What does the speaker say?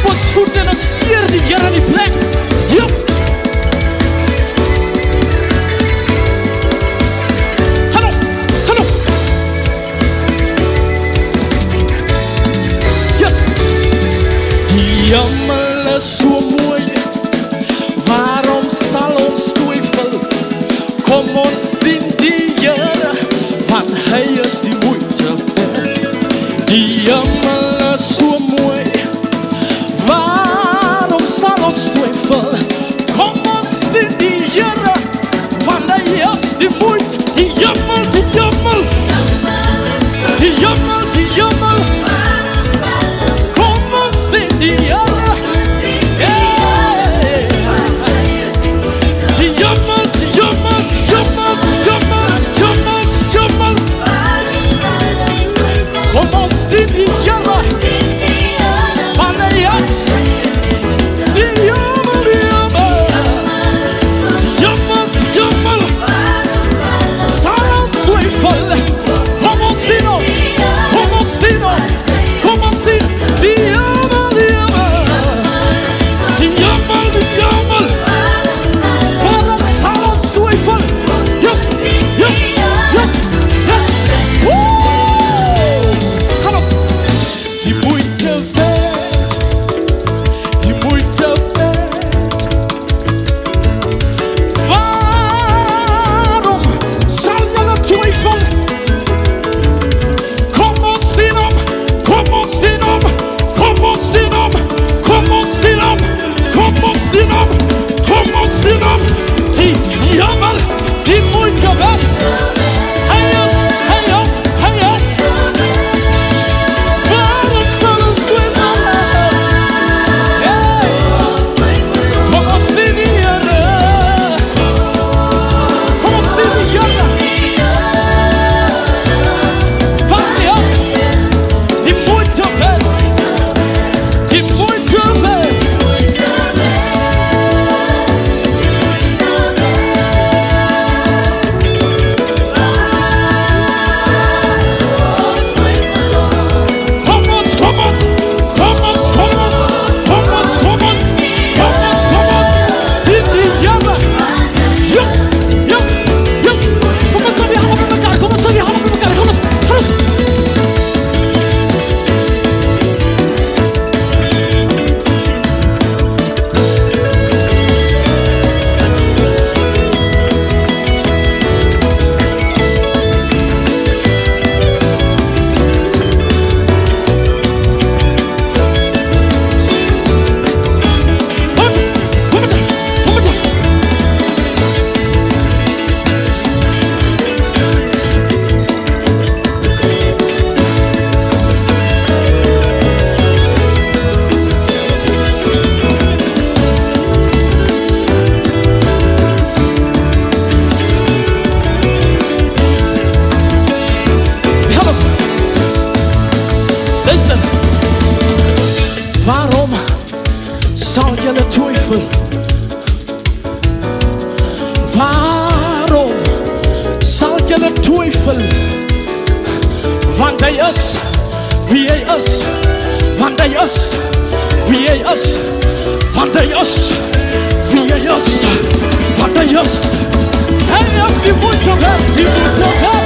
was goed en als hier die Here in die plek. Yes. Gaan ons. Yes. Die hemel is so mooi. Waarom sal ons twyfel? Kom ons dien die Here, want hy is die moeite werd. Die hemel is so mooi. Waarom sal ons twyfel? Kom ons dien die Here, want hy is die moeite. Die hemel, die hemel. Die hemel, die hemel. Kom ons dien die Here. Waarom zal jullie twijfel? Waarom zal jullie twijfel? Want hij is wie hij is. Want hij is wie hij is. Want hij is wie hij is. Want hij is. Hij is die moeite weg. Die moeite weg.